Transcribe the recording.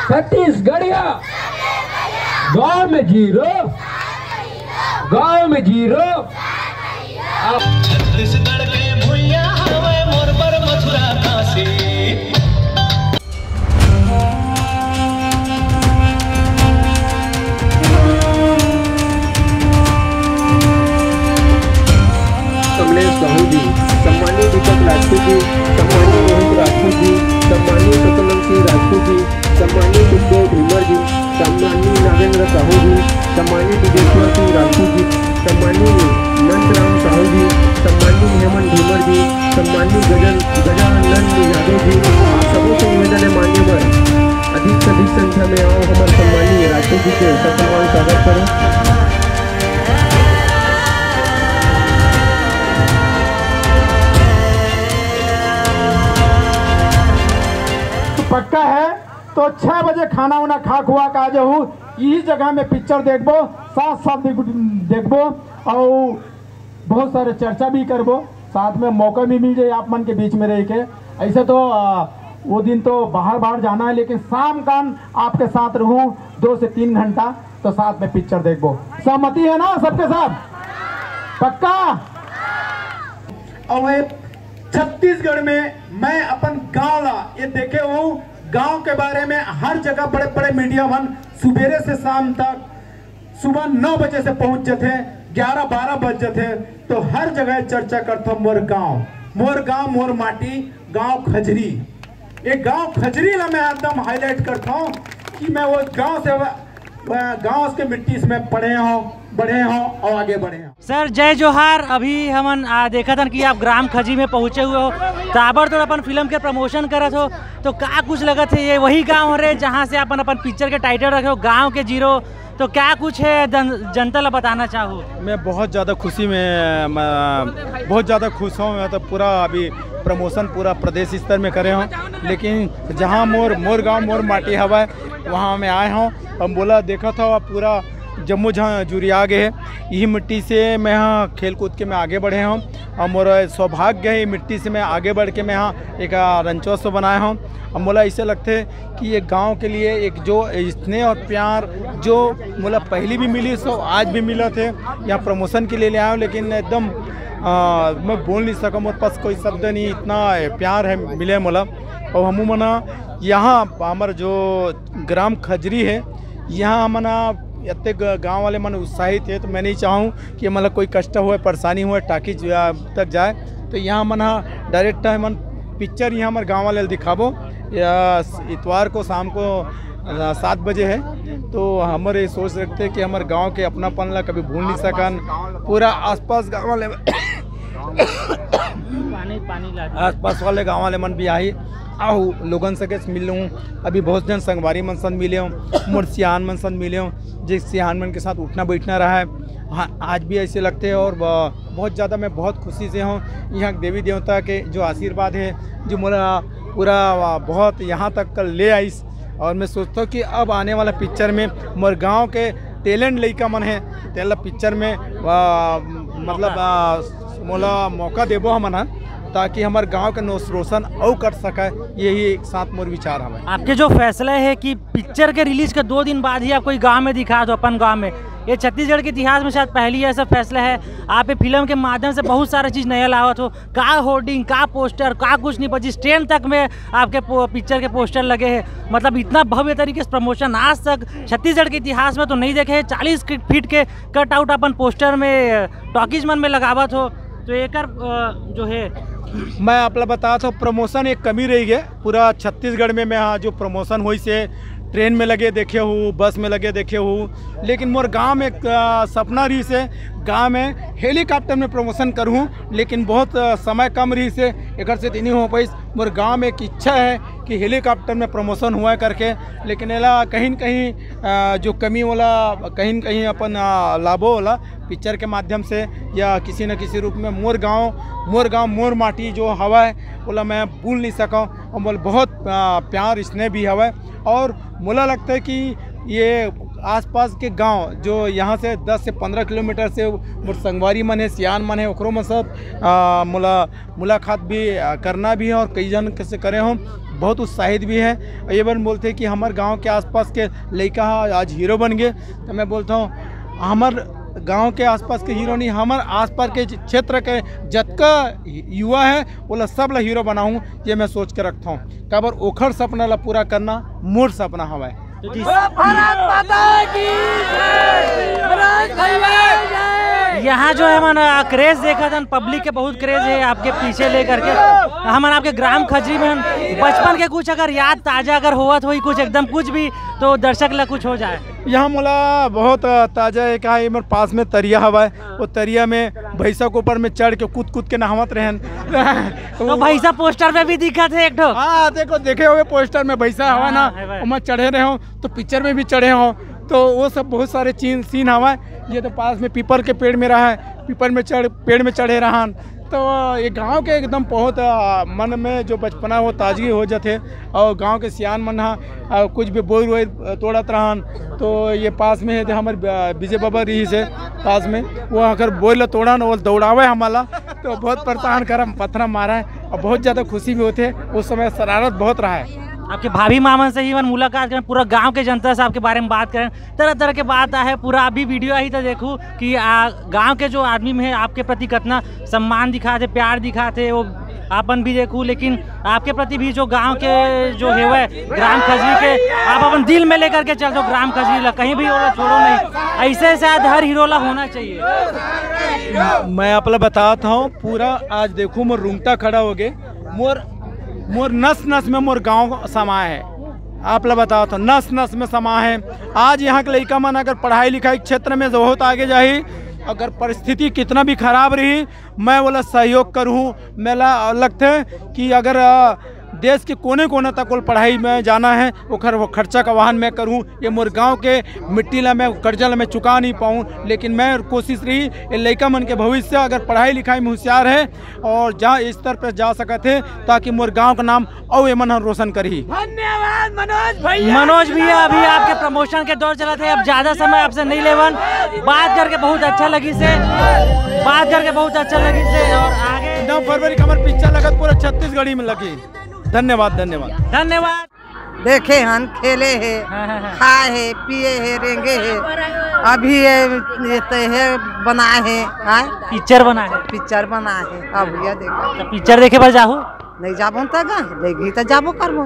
छत्तीसगढ़िया गाँव में जीरो, गाँव में जीरो। छत्तीसगढ़ के भुइया हवे मोर पर मथुरा काशी। कमलेश साहू जी, सम्मानीय दीपक राजपूत जी, सम्मानीय मोहित राजपूत जी, सम्मानीय सतनंद सिंह राजपूत जी, सम्मानीय सुखदेव ढीमर जी, सम्मानीय नागेंद्र साहू जी, सम्मानीय दिगेश्वर सिंह राजपूत जी, सम्मानीय नंदराम साहू जी, सम्मानीय हेमंत ढीमर जी, सम्मानीय गजानंद यादव जी। आप सबों से निवेदन है मान्यवर अधिक से अधिक संख्या में आओ, हमारे सम्मानीय राजपूत जी के सम्मान स्वागत करो। पक्का है तो 6 बजे खाना उना खा खुआ के आ जाऊ, यही जगह में पिक्चर देखबो, साथ साथ देखबो और बहुत सारे चर्चा भी करबो, साथ में मौका भी मिल जाए आप मन के बीच में रह के। ऐसे तो वो दिन तो बाहर जाना है, लेकिन शाम का आपके साथ रहूं 2 से 3 घंटा, तो साथ में पिक्चर देखबो। सहमति है ना सबके साथ? पक्का। और छत्तीसगढ़ में मैं अपन गांव ला ये देखे हूँ, गांव के बारे में हर जगह बड़े बड़े मीडिया मन सुबेरे से शाम तक, सुबह 9 बजे से पहुंच जाते, 11-12 बज जाते, तो हर जगह चर्चा करता मोर गांव मोर माटी, गांव खजरी। एक गांव खजरी ला मैं एकदम हाईलाइट करता हूँ कि मैं वो गांव से गांव के मिट्टी से मैं पढ़े हों, बढ़े हों और आगे बढ़े हों। सर जय जोहार। अभी हमन देखा था कि आप ग्राम खजी में पहुंचे हुए हो, ताबड़तोड़ अपन फिल्म के प्रमोशन करत हो, तो का कुछ लगत है ये वही गांव है जहां से अपन पिक्चर के टाइटल रखे हो गांव के जीरो, तो क्या कुछ है जनता ला बताना चाहो? मैं बहुत ज़्यादा खुशी में बहुत ज़्यादा खुश हूँ। मैं तो पूरा अभी प्रमोशन पूरा प्रदेश स्तर में करे हूँ, लेकिन जहाँ मोर गांव मोर माटी हवा है वहाँ मैं आए हूँ। हम बोला देखा था पूरा जम्मू जहाँ जुरिया गए है, यही मिट्टी से मैं यहाँ खेल कूद के मैं आगे बढ़े हूँ और मोरा सौभाग्य है मिट्टी से मैं आगे बढ़ के मैं यहाँ एक रंचोत्सव बनाया हूँ। हम बोला ऐसे लगते कि ये गांव के लिए एक जो स्नेह और प्यार जो मोला पहले भी मिली सो आज भी मिला थे, यहाँ प्रमोशन के लिए ले आया हूँ, लेकिन एकदम मैं बोल नहीं सका, मेरे पास कोई शब्द नहीं, इतना प्यार है मिले मोला। और हमू मना यहाँ हमारा जो ग्राम खजरी है यहाँ मना इतने गांव वाले मन उत्साहित है, तो मैं नहीं चाहूँ कि मतलब कोई कष्ट हुए परेशानी हुए टाकी तक जाए, तो यहाँ मन डायरेक्ट है मन पिक्चर यहाँ हमारे गांव वाले दिखाबो। या इतवार को शाम को 7 बजे है, तो हमारे सोच रखते हैं कि हमारे गांव के अपनापन ला कभी भूल नहीं सकन। पूरा आसपास गाँव वाले आसपास वाले गाँव वाले मन भी आई आहू लोगन से मिल लूँ। अभी बहुत जन संगवारी मन सन मिले हूँ, मोर सियान मन सन मिले हूँ, जिस सियान मन के साथ उठना बैठना रहा है। हाँ आज भी ऐसे लगते हैं और बहुत ज़्यादा मैं बहुत खुशी से हूँ। यहाँ देवी देवता के जो आशीर्वाद है जो मेरा पूरा बहुत यहाँ तक ले आई, और मैं सोचता हूँ कि अब आने वाला पिक्चर में मोर गाँव के टैलेंट लड़का मन है तेला पिक्चर में मतलब मोला मौका देबो हमन, ताकि हमारे गांव का रोशन और कर सके, यही एक साथ मोर विचार हमें। आपके जो फैसला है कि पिक्चर के रिलीज के 2 दिन बाद ही आप कोई गांव में दिखा दो अपन गांव में, ये छत्तीसगढ़ के इतिहास में शायद पहली ऐसा फैसला है। आप ये फिल्म के माध्यम से बहुत सारा चीज़ नया लावत हो, का होर्डिंग का पोस्टर का कुछ नहीं बची, ट्रेन तक में आपके पिक्चर के पोस्टर लगे हैं। मतलब इतना भव्य तरीके से प्रमोशन आज तक छत्तीसगढ़ के इतिहास में तो नहीं देखे। 40 फीट के कट आउट अपन पोस्टर में टॉकीज मन में लगावत हो, तो एक जो है मैं अपना बता था प्रमोशन एक कमी रही है पूरा छत्तीसगढ़ में। मैं हाँ जो प्रमोशन हुई से ट्रेन में लगे देखे हूँ, बस में लगे देखे हूँ, लेकिन मोर गांव में सपना रही से गांव में हेलीकॉप्टर में प्रमोशन करूँ, लेकिन बहुत समय कम रही से एक से नहीं हो पाई। मोर गांव में एक इच्छा है कि हेलीकॉप्टर में प्रमोशन हुआ करके, लेकिन एला कहीं न कहीं जो कमी वाला कहीं न कहीं अपन लाभो वाला पिक्चर के माध्यम से या किसी न किसी रूप में मोर गांव मोर माटी जो हवा है बोला मैं भूल नहीं सका। और बोल बहुत प्यार स्नेह भी हवा है, और मोला लगता है कि ये आसपास के गांव जो यहाँ से 10 से 15 किलोमीटर से मोर संगवारी मन है, सियान मन है, ओकरो में सब मुलाकात भी करना भी है और कई जन से करे हों, बहुत उत्साहित भी है। ये बार बोलते हैं कि हमारे गांव के आसपास के लड़का आज हीरो बन गए, तो मैं बोलता हूँ हमारे गांव के आसपास के हीरो नहीं, हमारे आसपास के क्षेत्र के जतका युवा है वो सब ला हीरो बनाऊँ, ये मैं सोच के रखता हूँ। काबर ओखर सपना ला पूरा करना मोर सपना हवा है। यहाँ जो है मन क्रेज देखा था, पब्लिक के बहुत क्रेज है आपके पीछे लेकर के। हम आपके ग्राम खजरी में बचपन के कुछ अगर याद ताजा अगर हुआ तो कुछ एकदम कुछ भी तो दर्शक ला कुछ हो जाए। यहाँ मोला बहुत ताजा है कहा, मेरे पास में तरिया हवा है, वो तरिया में भैंसा के ऊपर में चढ़ के कूद के नहावत रहन। तो भैंसा पोस्टर में भी दिखा थे एक। हाँ देखो, देखे हुए पोस्टर में भैंसा हवा ना, मैं चढ़े रहे हो तो पिक्चर में भी चढ़े हो, तो वो सब बहुत सारे सीन हवा है। ये तो पास में पीपल के पेड़ में रहा है, पेड़ में चढ़े रहा, तो ये गांव के एकदम बहुत मन में जो बचपना वो ताजगी हो जाते। और गांव के सियान मन कुछ भी बोल हुए तोड़त रहन, तो ये पास में है हमारे विजय बाबा रही से पास में, वो अगर बोल तोड़न वो दौड़ावे हमारा, तो बहुत परेशान कर पत्थर मारा है और बहुत ज़्यादा खुशी भी होते। उस समय शरारत बहुत रहा है। आपके भाभी मामन से ही मन मुलाकात करें, पूरा गांव के जनता से आपके बारे में बात करें, तरह तरह के बात है। पूरा अभी वीडियो आई तो देखूँ कि गांव के जो आदमी में है आपके प्रति कितना सम्मान दिखाते, प्यार दिखाते, वो आपन भी देखूँ। लेकिन आपके प्रति भी जो गांव के जो है वह ग्राम खजरी के आप अपन दिल में लेकर के चल दो, ग्राम खजरी ला कहीं भी छोड़ो नहीं। ऐसे शायद हर हीरो ला होना चाहिए। मैं अपना बताता हूँ पूरा, आज देखूँ मोर रूंगटा खड़ा हो गए, मोर नस नस में मोर गांव समा है। आप लोग बताओ तो नस नस में समा है। आज यहाँ के लड़का मन अगर पढ़ाई लिखाई क्षेत्र में बहुत आगे जाही, अगर परिस्थिति कितना भी खराब रही, मैं बोला सहयोग करूँ। मेला लगता है कि अगर देश के कोने कोने तक को पढ़ाई में जाना है, वो खर्चा का वाहन मैं करूं। ये मोर गाँव के मिट्टी ला मैं कर्जा ला मैं चुका नहीं पाऊं, लेकिन मैं कोशिश रही ये लड़का मन के भविष्य अगर पढ़ाई लिखाई में होशियार है और जहाँ इस स्तर पर जा सकते हैं, ताकि मोर गाँव का नाम और ये मन रोशन करी। धन्यवाद मनोज भैया। अभी आपके प्रमोशन के दौर चला थे, अब ज़्यादा समय आपसे नहीं लेवन। बात करके बहुत अच्छा लगी से और आगे 9 फरवरी का हमारे पिक्चर लगत पूरा छत्तीसगढ़ी में लगी। धन्यवाद। देखे हन, खेले है, खाए है, पिए है, रेंगे है, अभी ये बनाए है, पिक्चर बना है। अब ये देखो पिक्चर देखे पर जाहू नहीं जाबो तो जाबो करबो।